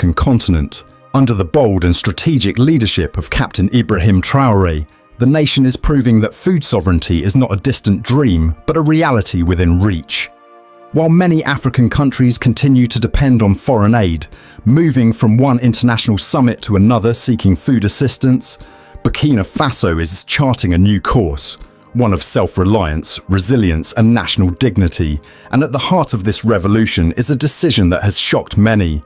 African continent. Under the bold and strategic leadership of Captain Ibrahim Traore, the nation is proving that food sovereignty is not a distant dream, but a reality within reach. While many African countries continue to depend on foreign aid, moving from one international summit to another seeking food assistance, Burkina Faso is charting a new course, one of self-reliance, resilience and national dignity. And at the heart of this revolution is a decision that has shocked many.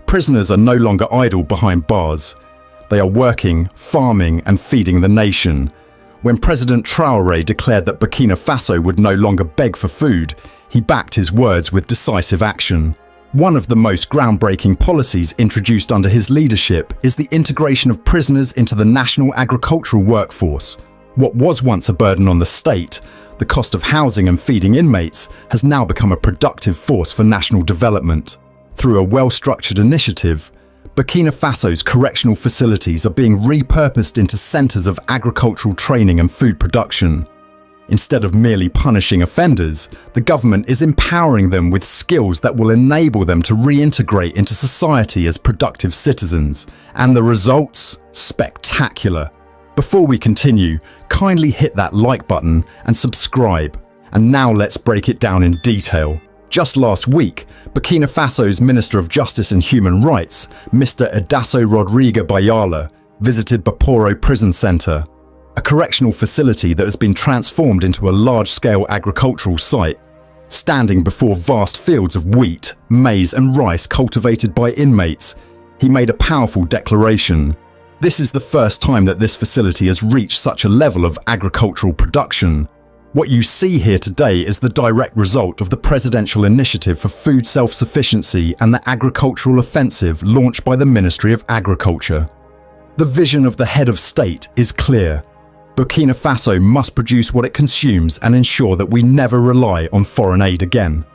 Prisoners are no longer idle behind bars. They are working, farming and feeding the nation. When President Traore declared that Burkina Faso would no longer beg for food, he backed his words with decisive action. One of the most groundbreaking policies introduced under his leadership is the integration of prisoners into the national agricultural workforce. What was once a burden on the state, the cost of housing and feeding inmates, has now become a productive force for national development. Through a well-structured initiative, Burkina Faso's correctional facilities are being repurposed into centres of agricultural training and food production. Instead of merely punishing offenders, the government is empowering them with skills that will enable them to reintegrate into society as productive citizens. And the results? Spectacular. Before we continue, kindly hit that like button and subscribe. And now let's break it down in detail. Just last week, Burkina Faso's Minister of Justice and Human Rights, Mr. Edasso Rodrigue Bayala, visited Baporo Prison Centre, a correctional facility that has been transformed into a large-scale agricultural site. Standing before vast fields of wheat, maize and rice cultivated by inmates, he made a powerful declaration. This is the first time that this facility has reached such a level of agricultural production. What you see here today is the direct result of the Presidential Initiative for Food Self-Sufficiency and the Agricultural Offensive launched by the Ministry of Agriculture. The vision of the head of state is clear. Burkina Faso must produce what it consumes and ensure that we never rely on foreign aid again.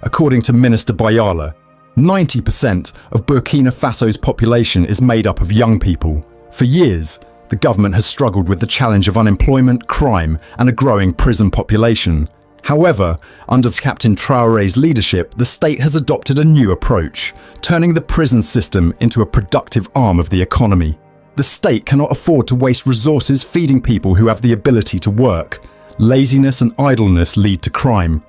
According to Minister Bayala, 90% of Burkina Faso's population is made up of young people. For years, the government has struggled with the challenge of unemployment, crime, and a growing prison population. However, under Captain Traore's leadership, the state has adopted a new approach, turning the prison system into a productive arm of the economy. The state cannot afford to waste resources feeding people who have the ability to work. Laziness and idleness lead to crime.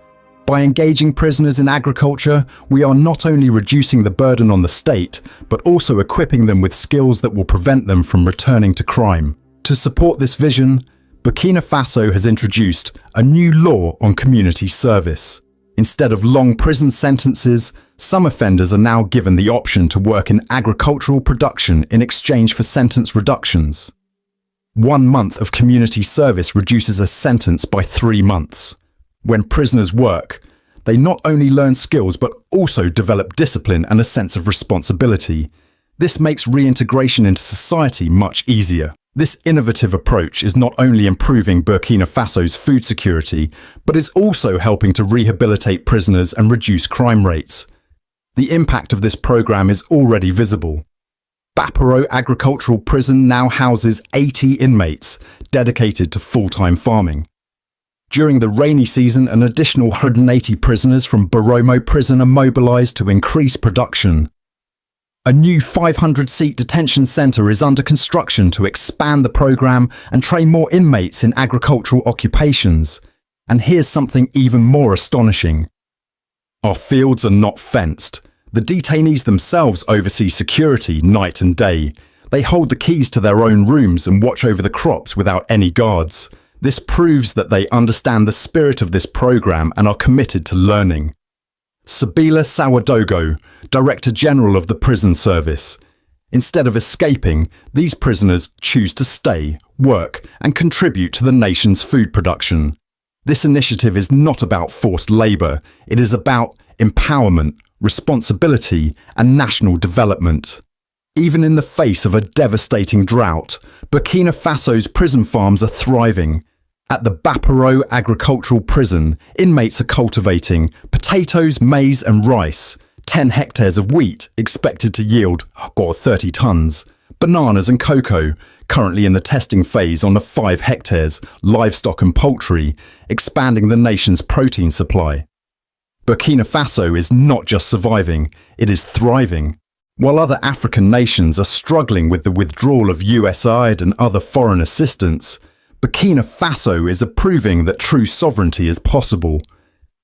By engaging prisoners in agriculture, we are not only reducing the burden on the state, but also equipping them with skills that will prevent them from returning to crime. To support this vision, Burkina Faso has introduced a new law on community service. Instead of long prison sentences, some offenders are now given the option to work in agricultural production in exchange for sentence reductions. 1 month of community service reduces a sentence by 3 months. When prisoners work, they not only learn skills but also develop discipline and a sense of responsibility. This makes reintegration into society much easier. This innovative approach is not only improving Burkina Faso's food security, but is also helping to rehabilitate prisoners and reduce crime rates. The impact of this program is already visible. Baporo Agricultural Prison now houses 80 inmates dedicated to full-time farming. During the rainy season, an additional 180 prisoners from Boromo Prison are mobilised to increase production. A new 500-seat detention centre is under construction to expand the programme and train more inmates in agricultural occupations. And here's something even more astonishing. Our fields are not fenced. The detainees themselves oversee security night and day. They hold the keys to their own rooms and watch over the crops without any guards. This proves that they understand the spirit of this program and are committed to learning. Sabila Sawadogo, Director General of the Prison Service. Instead of escaping, these prisoners choose to stay, work, and contribute to the nation's food production. This initiative is not about forced labour. It is about empowerment, responsibility, and national development. Even in the face of a devastating drought, Burkina Faso's prison farms are thriving. At the Baporo Agricultural Prison, inmates are cultivating potatoes, maize and rice, 10 hectares of wheat expected to yield 30 tonnes, bananas and cocoa, currently in the testing phase on the 5 hectares, livestock and poultry, expanding the nation's protein supply. Burkina Faso is not just surviving, it is thriving. While other African nations are struggling with the withdrawal of US aid and other foreign assistance, Burkina Faso is proving that true sovereignty is possible.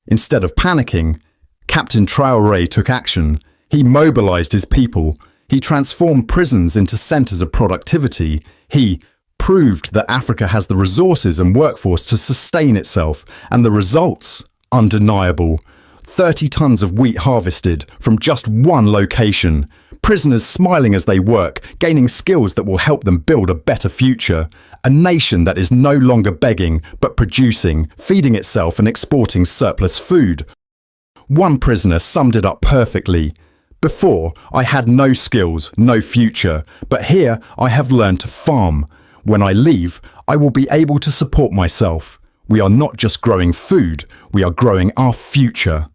Instead of panicking, Captain Traore took action. He mobilized his people. He transformed prisons into centers of productivity. He proved that Africa has the resources and workforce to sustain itself, and the results, undeniable. 30 tons of wheat harvested from just one location. Prisoners smiling as they work, gaining skills that will help them build a better future. A nation that is no longer begging, but producing, feeding itself and exporting surplus food. One prisoner summed it up perfectly. Before, I had no skills, no future, but here I have learned to farm. When I leave, I will be able to support myself. We are not just growing food, we are growing our future.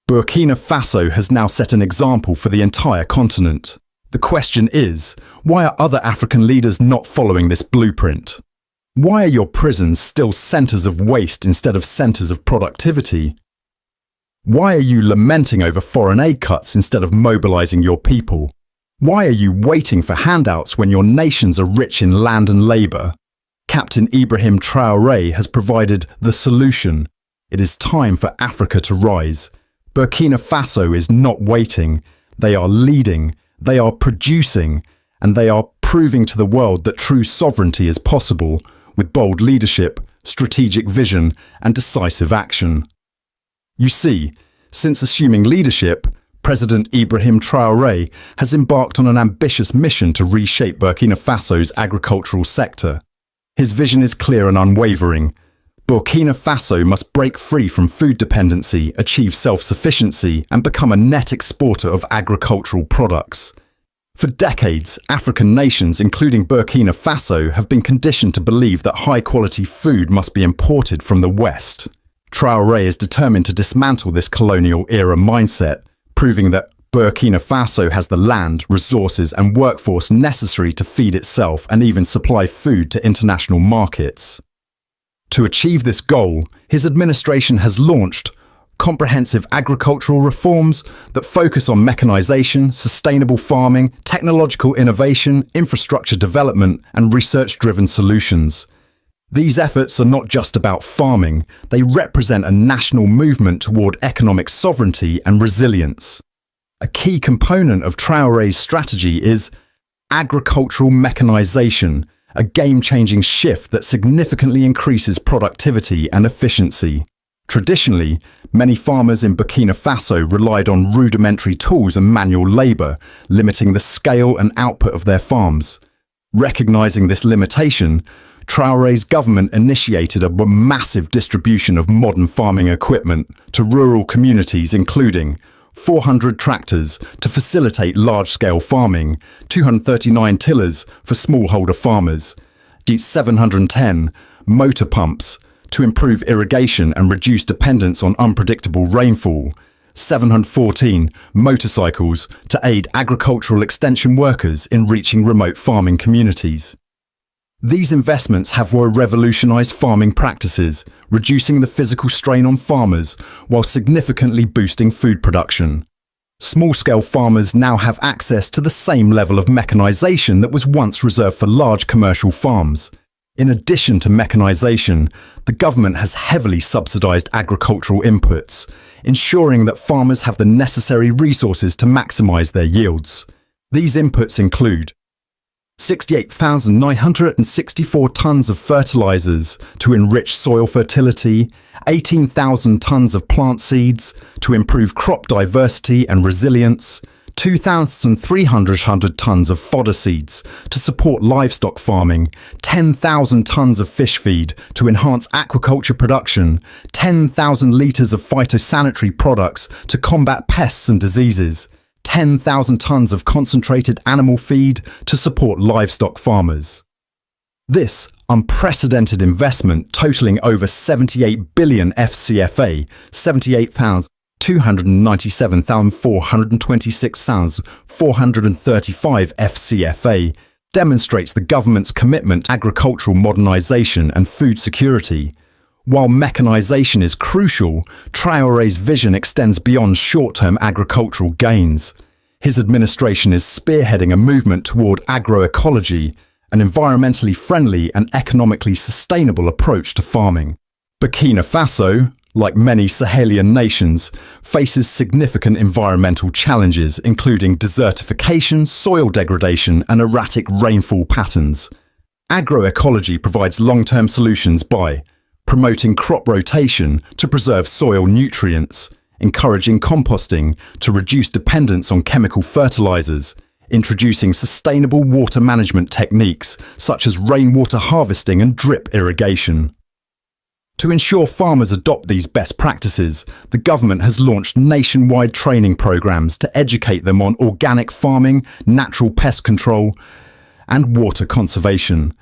Burkina Faso has now set an example for the entire continent. The question is, why are other African leaders not following this blueprint? Why are your prisons still centers of waste instead of centers of productivity? Why are you lamenting over foreign aid cuts instead of mobilizing your people? Why are you waiting for handouts when your nations are rich in land and labor? Captain Ibrahim Traore has provided the solution. It is time for Africa to rise. Burkina Faso is not waiting. They are leading, they are producing, and they are proving to the world that true sovereignty is possible with bold leadership, strategic vision, and decisive action. You see, since assuming leadership, President Ibrahim Traore has embarked on an ambitious mission to reshape Burkina Faso's agricultural sector. His vision is clear and unwavering. Burkina Faso must break free from food dependency, achieve self-sufficiency, and become a net exporter of agricultural products. For decades, African nations, including Burkina Faso, have been conditioned to believe that high-quality food must be imported from the West. Traore is determined to dismantle this colonial-era mindset, proving that Burkina Faso has the land, resources, and workforce necessary to feed itself and even supply food to international markets. To achieve this goal, his administration has launched comprehensive agricultural reforms that focus on mechanization, sustainable farming, technological innovation, infrastructure development, and research-driven solutions. These efforts are not just about farming, they represent a national movement toward economic sovereignty and resilience. A key component of Traore's strategy is agricultural mechanization, a game-changing shift that significantly increases productivity and efficiency. Traditionally, many farmers in Burkina Faso relied on rudimentary tools and manual labor, limiting the scale and output of their farms. Recognizing this limitation, Traore's government initiated a massive distribution of modern farming equipment to rural communities, including 400 tractors to facilitate large-scale farming, 239 tillers for smallholder farmers, 710 motor pumps to improve irrigation and reduce dependence on unpredictable rainfall, 714 motorcycles to aid agricultural extension workers in reaching remote farming communities. These investments have revolutionized farming practices, reducing the physical strain on farmers while significantly boosting food production. Small-scale farmers now have access to the same level of mechanization that was once reserved for large commercial farms. In addition to mechanization, the government has heavily subsidized agricultural inputs, ensuring that farmers have the necessary resources to maximize their yields. These inputs include 68,964 tons of fertilizers to enrich soil fertility, 18,000 tons of plant seeds to improve crop diversity and resilience, 2,300 tons of fodder seeds to support livestock farming, 10,000 tons of fish feed to enhance aquaculture production, 10,000 litres of phytosanitary products to combat pests and diseases, 10,000 tons of concentrated animal feed to support livestock farmers. This unprecedented investment, totaling over 78 billion FCFA, 297,426,435 FCFA, demonstrates the government's commitment to agricultural modernisation and food security. While mechanization is crucial, Traore's vision extends beyond short-term agricultural gains. His administration is spearheading a movement toward agroecology, an environmentally friendly and economically sustainable approach to farming. Burkina Faso, like many Sahelian nations, faces significant environmental challenges including desertification, soil degradation and erratic rainfall patterns. Agroecology provides long-term solutions by promoting crop rotation to preserve soil nutrients, encouraging composting to reduce dependence on chemical fertilizers, introducing sustainable water management techniques such as rainwater harvesting and drip irrigation. To ensure farmers adopt these best practices, the government has launched nationwide training programs to educate them on organic farming, natural pest control, and water conservation.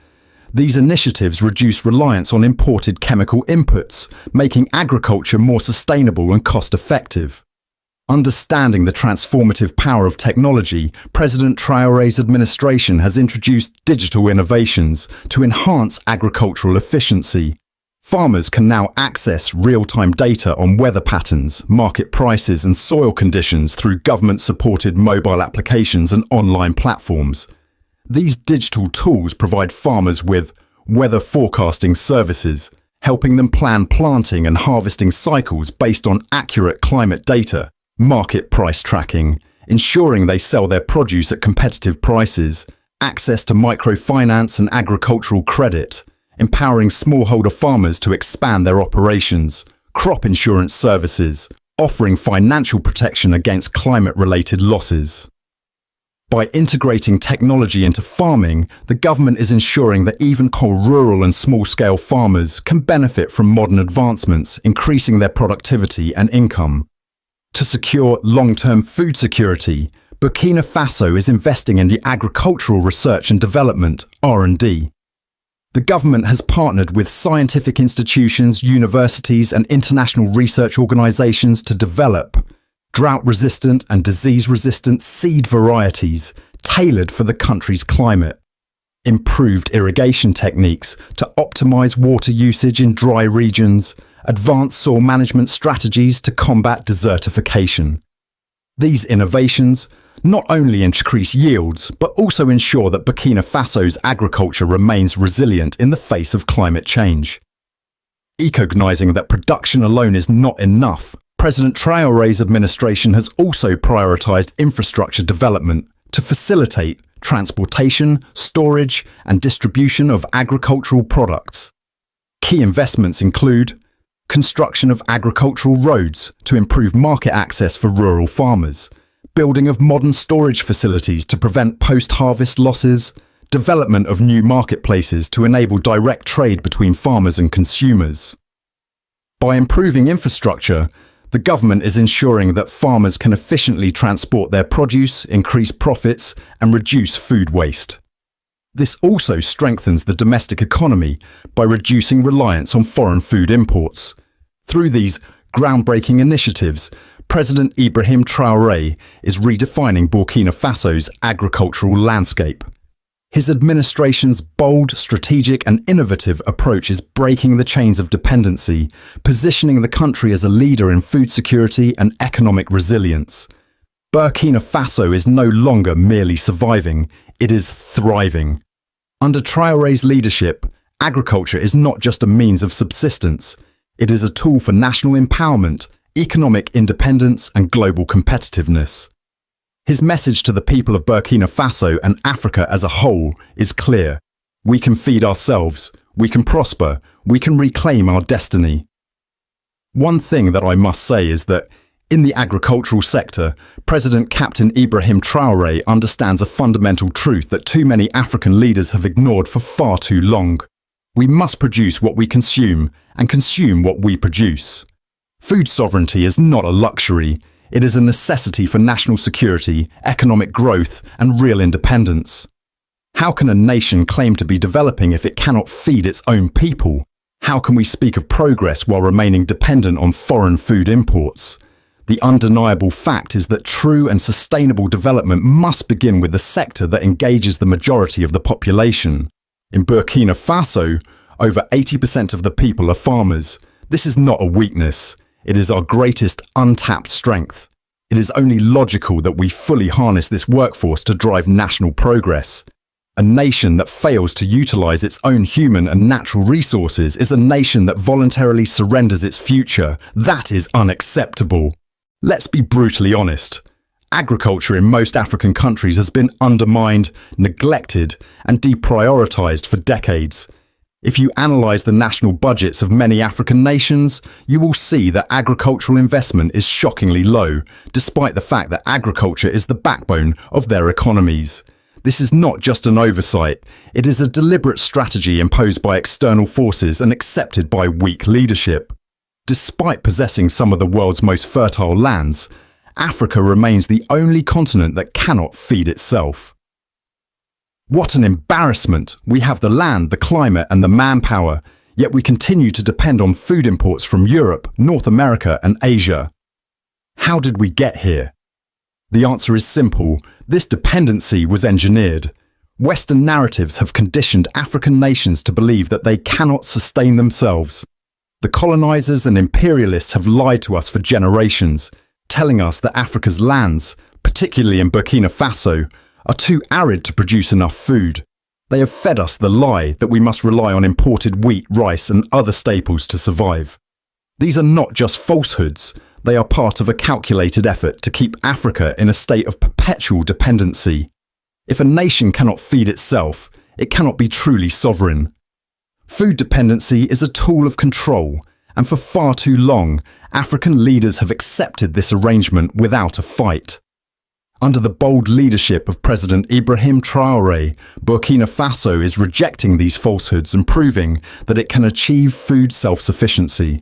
These initiatives reduce reliance on imported chemical inputs, making agriculture more sustainable and cost-effective. Understanding the transformative power of technology, President Traore's administration has introduced digital innovations to enhance agricultural efficiency. Farmers can now access real-time data on weather patterns, market prices and soil conditions through government-supported mobile applications and online platforms. These digital tools provide farmers with weather forecasting services, helping them plan planting and harvesting cycles based on accurate climate data, market price tracking, ensuring they sell their produce at competitive prices, access to microfinance and agricultural credit, empowering smallholder farmers to expand their operations, crop insurance services, offering financial protection against climate-related losses. By integrating technology into farming, the government is ensuring that even rural and small-scale farmers can benefit from modern advancements, increasing their productivity and income. To secure long-term food security, Burkina Faso is investing in the agricultural research and development, R&D. The government has partnered with scientific institutions, universities and international research organizations to develop drought-resistant and disease-resistant seed varieties tailored for the country's climate, improved irrigation techniques to optimize water usage in dry regions, advanced soil management strategies to combat desertification. These innovations not only increase yields, but also ensure that Burkina Faso's agriculture remains resilient in the face of climate change. Recognizing that production alone is not enough, President Traore's administration has also prioritized infrastructure development to facilitate transportation, storage, and distribution of agricultural products. Key investments include construction of agricultural roads to improve market access for rural farmers, building of modern storage facilities to prevent post-harvest losses, development of new marketplaces to enable direct trade between farmers and consumers. By improving infrastructure, the government is ensuring that farmers can efficiently transport their produce, increase profits, and reduce food waste. This also strengthens the domestic economy by reducing reliance on foreign food imports. Through these groundbreaking initiatives, President Ibrahim Traore is redefining Burkina Faso's agricultural landscape. His administration's bold, strategic and innovative approach is breaking the chains of dependency, positioning the country as a leader in food security and economic resilience. Burkina Faso is no longer merely surviving, it is thriving. Under Traore's leadership, agriculture is not just a means of subsistence, it is a tool for national empowerment, economic independence and global competitiveness. His message to the people of Burkina Faso and Africa as a whole is clear. We can feed ourselves, we can prosper, we can reclaim our destiny. One thing that I must say is that in the agricultural sector, President Captain Ibrahim Traore understands a fundamental truth that too many African leaders have ignored for far too long. We must produce what we consume and consume what we produce. Food sovereignty is not a luxury. It is a necessity for national security, economic growth, and real independence. How can a nation claim to be developing if it cannot feed its own people? How can we speak of progress while remaining dependent on foreign food imports? The undeniable fact is that true and sustainable development must begin with the sector that engages the majority of the population. In Burkina Faso, over 80% of the people are farmers. This is not a weakness. It is our greatest untapped strength. It is only logical that we fully harness this workforce to drive national progress. A nation that fails to utilize its own human and natural resources is a nation that voluntarily surrenders its future. That is unacceptable. Let's be brutally honest. Agriculture in most African countries has been undermined, neglected, and deprioritized for decades. If you analyze the national budgets of many African nations, you will see that agricultural investment is shockingly low, despite the fact that agriculture is the backbone of their economies. This is not just an oversight, it is a deliberate strategy imposed by external forces and accepted by weak leadership. Despite possessing some of the world's most fertile lands, Africa remains the only continent that cannot feed itself. What an embarrassment! We have the land, the climate, and the manpower, yet we continue to depend on food imports from Europe, North America, and Asia. How did we get here? The answer is simple. This dependency was engineered. Western narratives have conditioned African nations to believe that they cannot sustain themselves. The colonizers and imperialists have lied to us for generations, telling us that Africa's lands, particularly in Burkina Faso, are too arid to produce enough food. They have fed us the lie that we must rely on imported wheat, rice, and other staples to survive. These are not just falsehoods, they are part of a calculated effort to keep Africa in a state of perpetual dependency. If a nation cannot feed itself, it cannot be truly sovereign. Food dependency is a tool of control, and for far too long, African leaders have accepted this arrangement without a fight. Under the bold leadership of President Ibrahim Traore, Burkina Faso is rejecting these falsehoods and proving that it can achieve food self-sufficiency.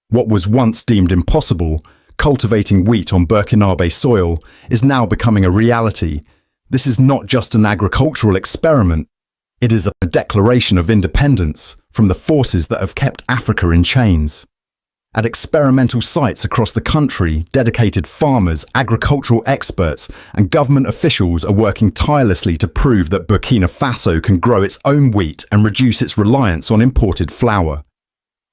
What was once deemed impossible, cultivating wheat on Burkinabe soil, is now becoming a reality. This is not just an agricultural experiment, it is a declaration of independence from the forces that have kept Africa in chains. At experimental sites across the country, dedicated farmers, agricultural experts, and government officials are working tirelessly to prove that Burkina Faso can grow its own wheat and reduce its reliance on imported flour.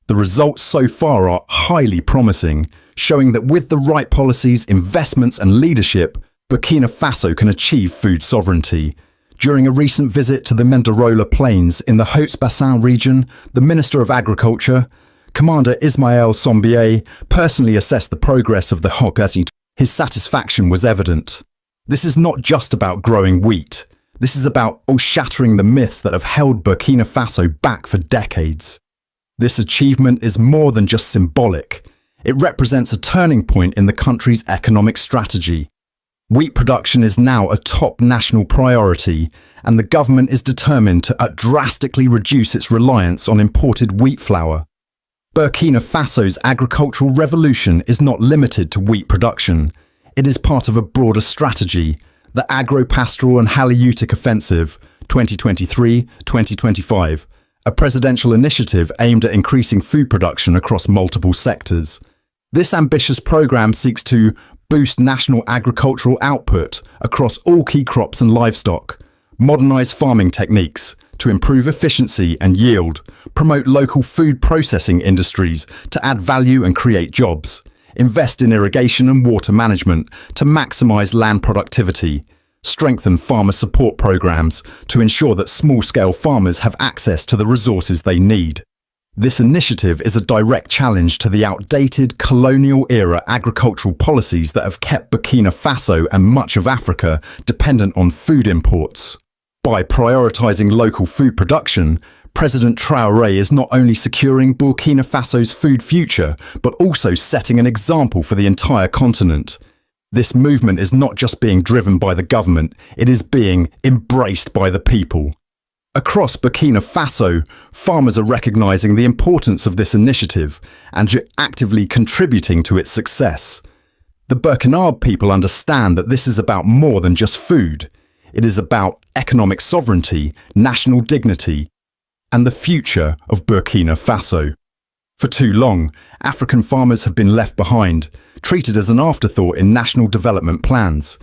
The results so far are highly promising, showing that with the right policies, investments, and leadership, Burkina Faso can achieve food sovereignty. During a recent visit to the Menderola Plains in the Haute-Bassin region, the Minister of Agriculture, Commander Ismaël Sombier, personally assessed the progress of the Haute-Bassin. His satisfaction was evident. This is not just about growing wheat. This is about shattering the myths that have held Burkina Faso back for decades. This achievement is more than just symbolic. It represents a turning point in the country's economic strategy. Wheat production is now a top national priority, and the government is determined to drastically reduce its reliance on imported wheat flour. Burkina Faso's agricultural revolution is not limited to wheat production. It is part of a broader strategy, the Agro-Pastoral and Halieutic Offensive 2023-2025, a presidential initiative aimed at increasing food production across multiple sectors. This ambitious program seeks to boost national agricultural output across all key crops and livestock, modernize farming techniques to improve efficiency and yield, promote local food processing industries to add value and create jobs, invest in irrigation and water management to maximize land productivity, strengthen farmer support programs to ensure that small-scale farmers have access to the resources they need. This initiative is a direct challenge to the outdated colonial-era agricultural policies that have kept Burkina Faso and much of Africa dependent on food imports. By prioritizing local food production, President Traore is not only securing Burkina Faso's food future, but also setting an example for the entire continent. This movement is not just being driven by the government, it is being embraced by the people. Across Burkina Faso, farmers are recognizing the importance of this initiative and are actively contributing to its success. The Burkinabe people understand that this is about more than just food. It is about economic sovereignty, national dignity, and the future of Burkina Faso. For too long, African farmers have been left behind, treated as an afterthought in national development plans.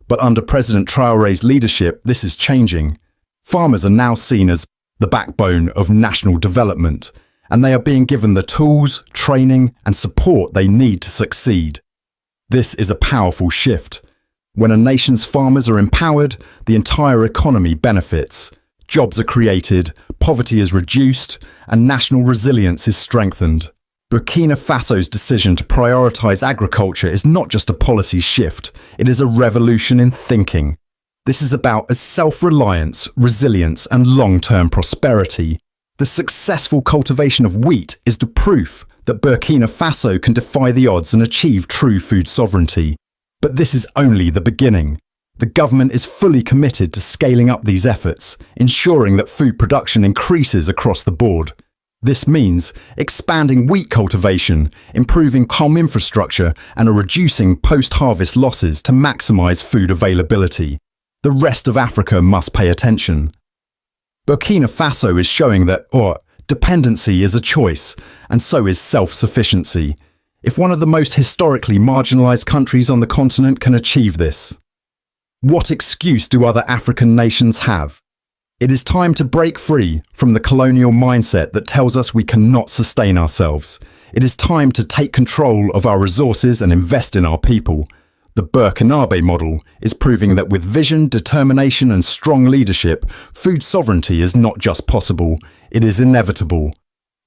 But under President Traore's leadership, this is changing. Farmers are now seen as the backbone of national development, and they are being given the tools, training, and support they need to succeed. This is a powerful shift. When a nation's farmers are empowered, the entire economy benefits. Jobs are created, poverty is reduced, and national resilience is strengthened. Burkina Faso's decision to prioritize agriculture is not just a policy shift, it is a revolution in thinking. This is about self-reliance, resilience, and long-term prosperity. The successful cultivation of wheat is the proof that Burkina Faso can defy the odds and achieve true food sovereignty. But this is only the beginning. The government is fully committed to scaling up these efforts, ensuring that food production increases across the board. This means expanding wheat cultivation, improving palm infrastructure, and reducing post-harvest losses to maximize food availability. The rest of Africa must pay attention. Burkina Faso is showing that dependency is a choice, and so is self-sufficiency. If one of the most historically marginalized countries on the continent can achieve this, what excuse do other African nations have? It is time to break free from the colonial mindset that tells us we cannot sustain ourselves. It is time to take control of our resources and invest in our people. The Burkinabe model is proving that with vision, determination, and strong leadership, food sovereignty is not just possible, it is inevitable.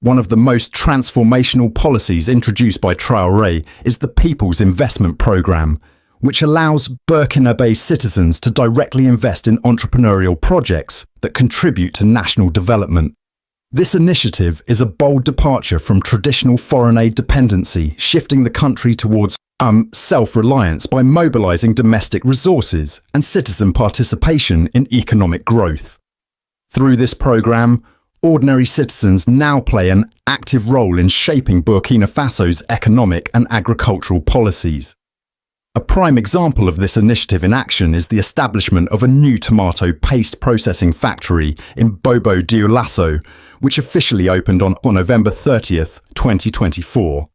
One of the most transformational policies introduced by Traore is the People's Investment Programme, which allows Burkinabe citizens to directly invest in entrepreneurial projects that contribute to national development. This initiative is a bold departure from traditional foreign aid dependency, shifting the country towards self-reliance by mobilizing domestic resources and citizen participation in economic growth. Through this program, ordinary citizens now play an active role in shaping Burkina Faso's economic and agricultural policies. A prime example of this initiative in action is the establishment of a new tomato paste processing factory in Bobo Dioulasso, which officially opened on November 30th, 2024.